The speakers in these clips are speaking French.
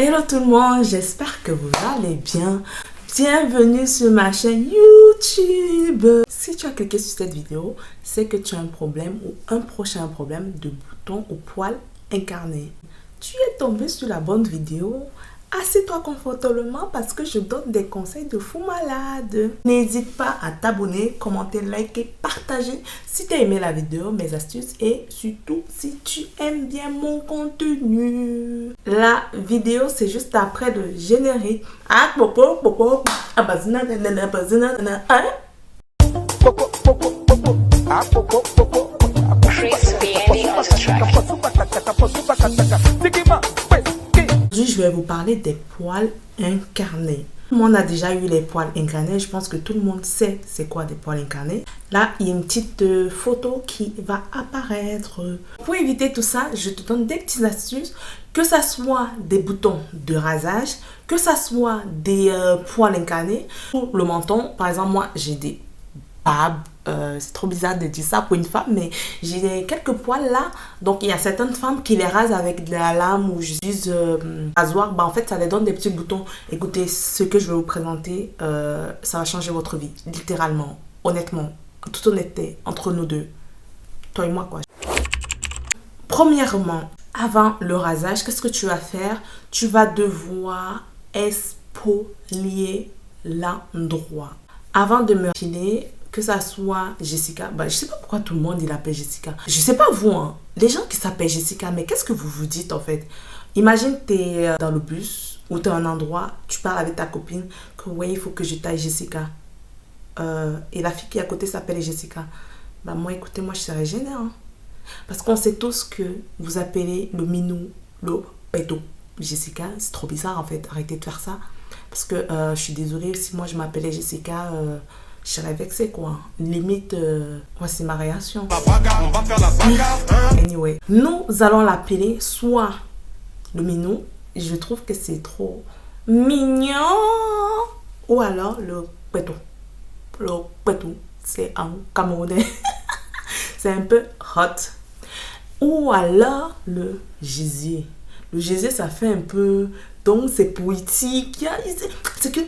Hello tout le monde, j'espère que vous allez bien. Bienvenue sur ma chaîne YouTube. Si tu as cliqué sur cette vidéo, c'est que tu as un problème ou un prochain problème de boutons ou poils incarnés. Tu es tombé sur la bonne vidéo. Assieds-toi confortablement parce que je donne des conseils de fou malade. N'hésite pas à t'abonner, commenter, liker, partager si tu as aimé la vidéo, mes astuces et surtout si tu aimes bien mon contenu. La vidéo, c'est juste après le générique. Ah, popo, popo, abazina, nanana, abazina, nanana, hein? Popo, popo, popo, ah, popo, popo, Chris Bianchi on the track. Aujourd'hui, je vais vous parler des poils incarnés. Tout le monde a déjà eu les poils incarnés. Je pense que tout le monde sait c'est quoi des poils incarnés. Là, il y a une petite photo qui va apparaître. Pour éviter tout ça, je te donne des petites astuces. Que ça soit des boutons de rasage, que ça soit des poils incarnés. Pour le menton, par exemple, moi, j'ai des barbes. C'est trop bizarre de dire ça pour une femme, mais j'ai quelques poils là. Donc il y a certaines femmes qui les rasent avec de la lame ou juste rasoir. Bah en fait ça les donne des petits boutons. Écoutez, ce que je vais vous présenter, ça va changer votre vie, littéralement, honnêtement, en toute honnêteté, entre nous deux, toi et moi quoi. Premièrement, avant le rasage, qu'est-ce que tu vas faire? Tu vas devoir exfolier l'endroit. Avant de me filer, que ça soit Jessica, bah, je sais pas pourquoi tout le monde il l'appelle Jessica. Je sais pas vous, hein, les gens qui s'appellent Jessica, mais qu'est-ce que vous vous dites en fait? Imagine tu es dans le bus ou tu es à un endroit, tu parles avec ta copine que ouais, il faut que je taille Jessica. Et la fille qui est à côté s'appelle Jessica. Bah moi, écoutez, moi je serais gênée. Hein, parce qu'on sait tous que vous appelez le minou, le péto. Jessica, c'est trop bizarre en fait, arrêtez de faire ça. Parce que je suis désolée, si moi je m'appelais Jessica... je serais vexée quoi. Limite, voici ma réaction. Anyway, nous allons l'appeler soit le minou. Je trouve que c'est trop mignon. Ou alors le pétou. Le pétou, c'est en camerounais. C'est un peu hot. Ou alors le gésier. Le gésier, ça fait un peu... Donc, c'est poétique. C'est que...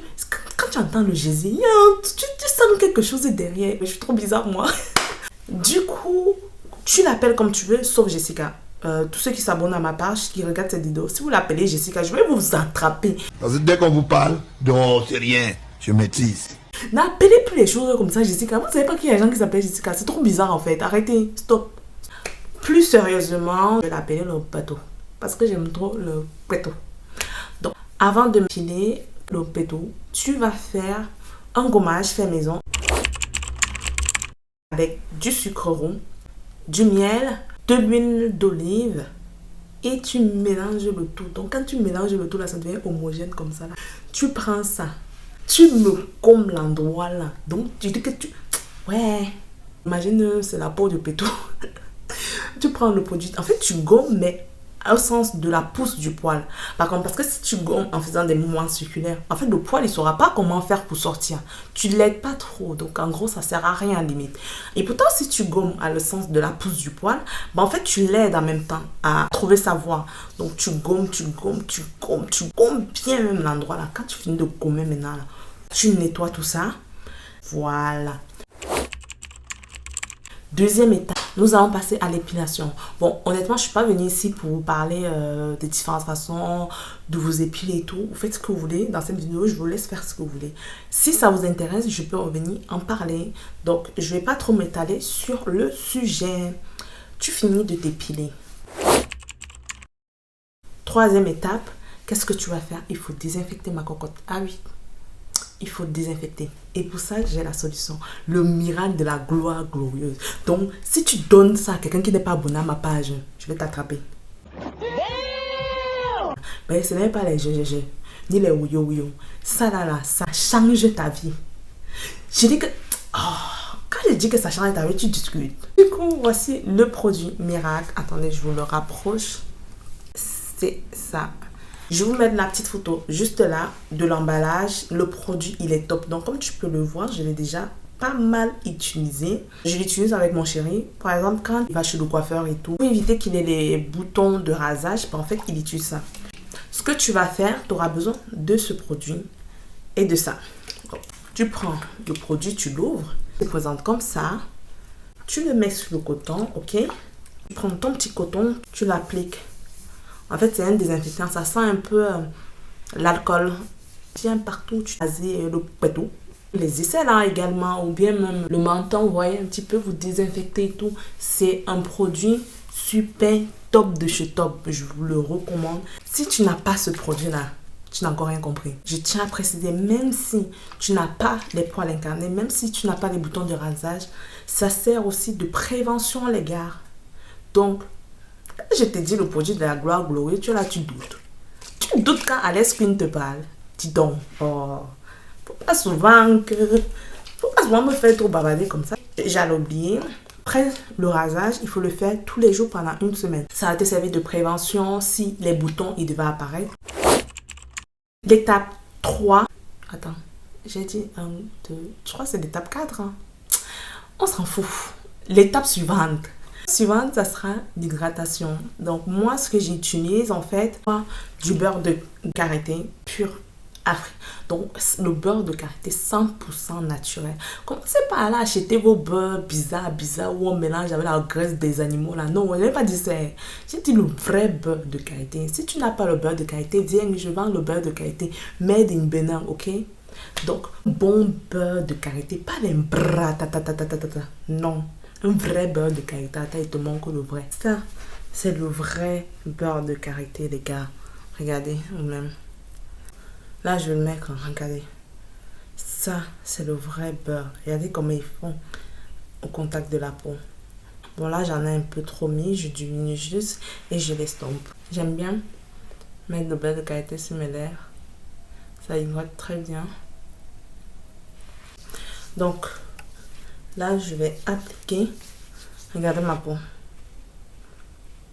Quand tu entends le gésier, tu sens quelque chose derrière. Mais je suis trop bizarre, moi. Du coup, tu l'appelles comme tu veux, sauf Jessica. Tous ceux qui s'abonnent à ma page, qui regardent cette vidéo, si vous l'appelez Jessica, je vais vous attraper. Parce que dès qu'on vous parle, non, c'est rien, je maîtrise. N'appelez plus les choses comme ça, Jessica. Vous ne savez pas qu'il y a des gens qui s'appellent Jessica. C'est trop bizarre, en fait. Arrêtez, stop. Plus sérieusement, je vais l'appeler le péto. Parce que j'aime trop le péto. Donc, avant de me filer le péto, tu vas faire un gommage fait maison avec du sucre rond, du miel, de l'huile d'olive et tu mélanges le tout. Donc quand tu mélanges le tout là, ça devient homogène comme ça là. Tu prends ça, tu me gommes l'endroit là. Donc tu dis que tu... Ouais, imagine c'est la peau de péto. Tu prends le produit, en fait tu gommes mais au sens de la pousse du poil. Par contre, parce que si tu gommes en faisant des mouvements circulaires, en fait, le poil, il ne saura pas comment faire pour sortir. Tu ne l'aides pas trop. Donc, en gros, ça ne sert à rien, limite. Et pourtant, si tu gommes à le sens de la pousse du poil, bah, en fait, tu l'aides en même temps à trouver sa voie. Donc, tu gommes, tu gommes, tu gommes, tu gommes bien même l'endroit là. Quand tu finis de gommer maintenant, là, tu nettoies tout ça. Voilà. Deuxième étape, nous allons passer à l'épilation. Bon, honnêtement, je ne suis pas venue ici pour vous parler des différentes façons de vous épiler et tout. Vous faites ce que vous voulez. Dans cette vidéo, je vous laisse faire ce que vous voulez. Si ça vous intéresse, je peux revenir en parler. Donc, je ne vais pas trop m'étaler sur le sujet. Tu finis de t'épiler. Troisième étape, qu'est-ce que tu vas faire? Il faut désinfecter ma cocotte. Ah oui, il faut désinfecter. Et pour ça, j'ai la solution. Le miracle de la gloire glorieuse. Donc, si tu donnes ça à quelqu'un qui n'est pas abonné à ma page, je vais t'attraper. Mais ce n'est pas les GGG, ni les ouyo. Ça là, ça change ta vie. Je dis que... Oh, quand je dis que ça change ta vie, tu discutes. Du coup, voici le produit miracle. Attendez, je vous le rapproche. C'est ça. Je vais vous mettre la petite photo juste là de l'emballage. Le produit, il est top. Donc, comme tu peux le voir, je l'ai déjà pas mal utilisé. Je l'utilise avec mon chéri. Par exemple, quand il va chez le coiffeur et tout, pour éviter qu'il ait les boutons de rasage, en fait, il utilise ça. Ce que tu vas faire, tu auras besoin de ce produit et de ça. Donc, tu prends le produit, tu l'ouvres, tu le présentes comme ça. Tu le mets sur le coton, ok? Tu prends ton petit coton, tu l'appliques. En fait, c'est un désinfectant. Ça sent un peu l'alcool. Tiens partout, tu choisis le pétou. Les aisselles là également, ou bien même le menton, vous voyez, un petit peu vous désinfecter et tout. C'est un produit super top de chez top. Je vous le recommande. Si tu n'as pas ce produit-là, tu n'as encore rien compris. Je tiens à préciser, même si tu n'as pas les poils incarnés, même si tu n'as pas les boutons de rasage, ça sert aussi de prévention, les gars. Donc, quand je te dis le produit de la Gloire Glory, tu es là, tu doutes. Tu doutes quand Alex Queen te parle. Dis donc, oh, faut pas souvent me faire trop bavarder comme ça. J'allais oublier. Après le rasage, il faut le faire tous les jours pendant une semaine. Ça va te servir de prévention si les boutons ils devaient apparaître. L'étape 3. Attends, j'ai dit 1, 2, je crois que c'est l'étape 4. Hein. On s'en fout. L'étape suivante. Suivante, ça sera l'hydratation. Donc, moi, ce que j'utilise, en fait, du beurre de karité pur Afrique. Donc, le beurre de karité 100% naturel. Commencez pas à aller acheter vos beurres bizarres où on mélange avec la graisse des animaux. Là. Non, je n'ai pas dit ça. J'ai dit le vrai beurre de karité. Si tu n'as pas le beurre de karité, viens, je vends le beurre de karité made in Bénin, ok? Donc, bon beurre de karité, pas les bras, non. Un vrai beurre de karité, il te manque le vrai. Ça, c'est le vrai beurre de karité, les gars. Regardez, vous-même. Là, je vais le mettre, regardez. Ça, c'est le vrai beurre. Regardez comment ils font au contact de la peau. Bon, là, j'en ai un peu trop mis. Je diminue juste et je l'estompe. J'aime bien mettre le beurre de karité sur mes lèvres. Ça hydrate très bien. Donc, là, je vais appliquer. Regardez ma peau.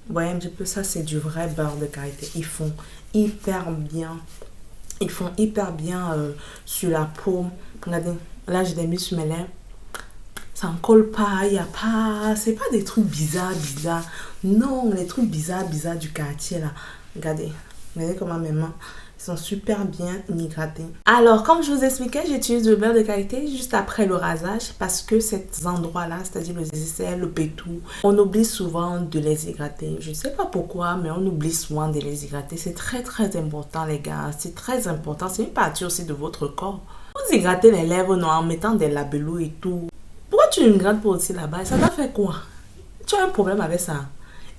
Vous voyez un petit peu, ça, c'est du vrai beurre de karité. Ils font hyper bien. Ils font hyper bien sur la peau. Regardez, là, je l'ai mis sur mes lèvres. Ça ne colle pas, il n'y a pas... C'est pas des trucs bizarres. Non, les trucs bizarres du quartier, là. Regardez comment mes mains sont super bien hydratées. Alors, comme je vous expliquais, j'utilise le beurre de karité juste après le rasage parce que ces endroits-là, c'est-à-dire les aisselles, le pétou, on oublie souvent de les hydrater. Je ne sais pas pourquoi, mais on oublie souvent de les hydrater. C'est très, très important, les gars. C'est très important. C'est une partie aussi de votre corps. Vous hydratez les lèvres non, en mettant des labellos et tout. Pourquoi tu hydrates pas aussi là-bas? Ça t'a fait quoi? Tu as un problème avec ça?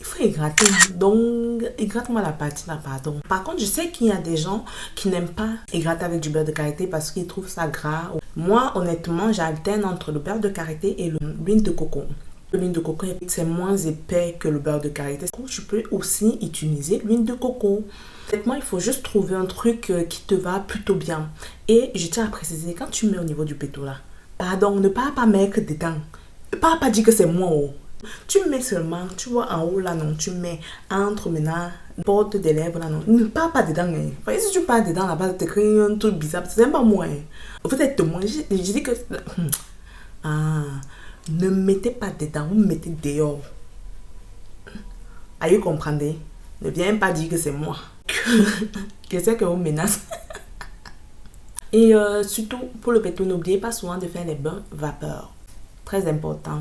Il faut hydrater. Donc, hydrate-moi la partie là, pardon. Par contre, je sais qu'il y a des gens qui n'aiment pas hydrater avec du beurre de karité parce qu'ils trouvent ça gras. Moi, honnêtement, j'alterne entre le beurre de karité et l'huile de coco. L'huile de coco, c'est moins épais que le beurre de karité. Tu peux aussi utiliser l'huile de coco. Honnêtement, il faut juste trouver un truc qui te va plutôt bien. Et je tiens à préciser, quand tu mets au niveau du pétou là, pardon, ne pas mettre dedans. Ne pas dire que c'est moi. Oh. Tu mets seulement, tu vois en haut là, non, tu mets entre maintenant, porte des lèvres là, non, ne pars pas dedans. Hein. Enfin, si tu pars dedans là-bas, tu crées un truc bizarre, c'est même pas moi. Hein. Peut-être moi, je dis que, ne mettez pas dedans, vous mettez dehors. Vous comprenez? Ne viens pas dire que c'est moi. Que c'est que vous menacez. Et surtout, pour le pétou, n'oubliez pas souvent de faire les bains vapeur. Très important.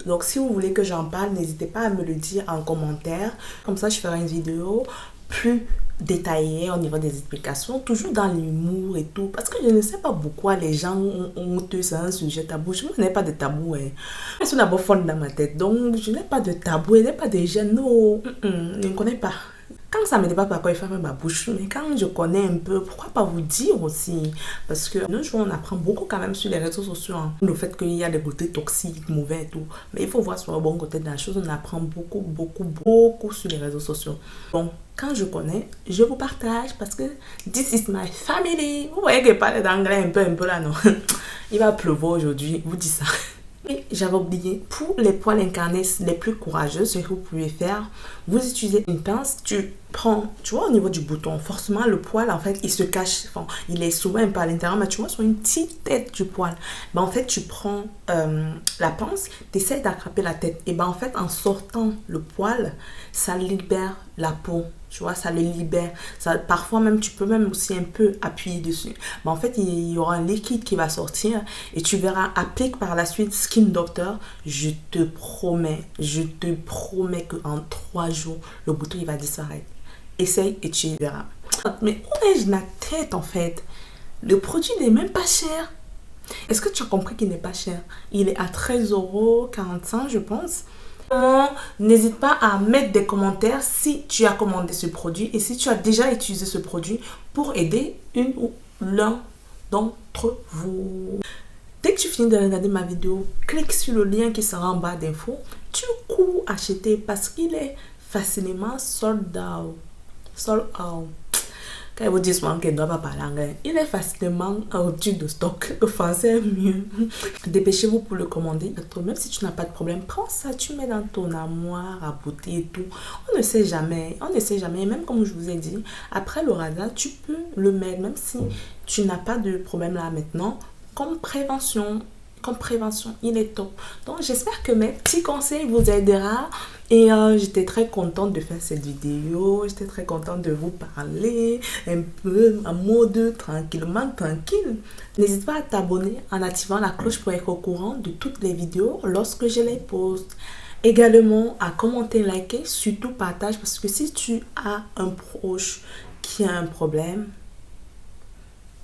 Donc, si vous voulez que j'en parle, n'hésitez pas à me le dire en commentaire. Comme ça, je ferai une vidéo plus détaillée au niveau des explications. Toujours dans l'humour et tout. Parce que je ne sais pas pourquoi les gens ont honte. C'est un sujet tabou. Je n'ai pas de tabou. Hein. Je suis d'abord folle dans ma tête. Donc, je n'ai pas de tabou. Je n'ai pas de gêne. Non, je ne connais pas. Quand ça me dépasse pas quoi il fait ma bouche, mais quand je connais un peu, pourquoi pas vous dire aussi? Parce que nous, on apprend beaucoup quand même sur les réseaux sociaux. Hein. Le fait qu'il y a des côtés toxiques, mauvais et tout. Mais il faut voir sur le bon côté de la chose. On apprend beaucoup sur les réseaux sociaux. Donc, quand je connais, je vous partage parce que this is my family. Vous voyez que je parle d'anglais un peu là, non? Il va pleuvoir aujourd'hui, je vous dis ça. Et j'avais oublié, pour les poils incarnés les plus courageux, ce que vous pouvez faire, vous utilisez une pince, tu prends, tu vois, au niveau du bouton, forcément le poil, en fait, il se cache, enfin, il est souvent un peu à l'intérieur, mais tu vois, sur une petite tête du poil, ben, en fait, tu prends la pince, tu essaies d'attraper la tête, et ben, en fait, en sortant le poil, ça libère la peau, tu vois, ça le libère. Ça, parfois même, tu peux même aussi un peu appuyer dessus. Mais en fait, il y aura un liquide qui va sortir et tu verras, applique par la suite Skin Doctor. Je te promets qu'en 3 jours, le bouton, il va disparaître. Essaye et tu verras. Mais où ai-je la tête en fait? Le produit n'est même pas cher. Est-ce que tu as compris qu'il n'est pas cher? Il est à 13,45 €, je pense. N'hésite pas à mettre des commentaires si tu as commandé ce produit et si tu as déjà utilisé ce produit pour aider une ou l'un d'entre vous. Dès que tu finis de regarder ma vidéo, clique sur le lien qui sera en bas d'infos. Tu cours acheter parce qu'il est facilement sold out. Sold out. Quand ils vous disent qu'elle ne doit pas parler anglais, il est facilement en rupture de stock. Le français est mieux. Dépêchez-vous pour le commander. Même si tu n'as pas de problème, prends ça, tu mets dans ton armoire à beauté et tout. On ne sait jamais. On ne sait jamais. Même comme je vous ai dit, après le radar, tu peux le mettre. Même si tu n'as pas de problème là maintenant, comme prévention, il est top. Donc j'espère que mes petits conseils vous aideront et j'étais très contente de faire cette vidéo. J'étais très contente de vous parler un peu en mode tranquillement tranquille. N'hésite pas à t'abonner en activant la cloche pour être au courant de toutes les vidéos lorsque je les poste. Également à commenter, liker, surtout partage parce que si tu as un proche qui a un problème,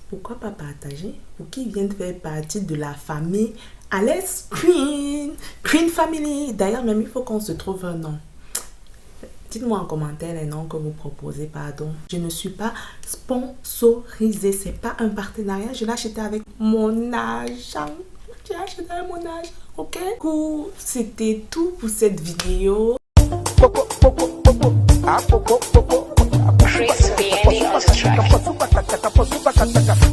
pourquoi pas partager pour qu'ils viennent faire partie de la famille Alex Queen Family. D'ailleurs, même il faut qu'on se trouve un nom. Dites-moi en commentaire les noms que vous proposez, pardon. Je ne suis pas sponsorisée, c'est pas un partenariat. Je l'ai acheté avec mon argent. J'ai acheté avec mon argent, ok? C'était tout pour cette vidéo. Chris Bianchi on the track.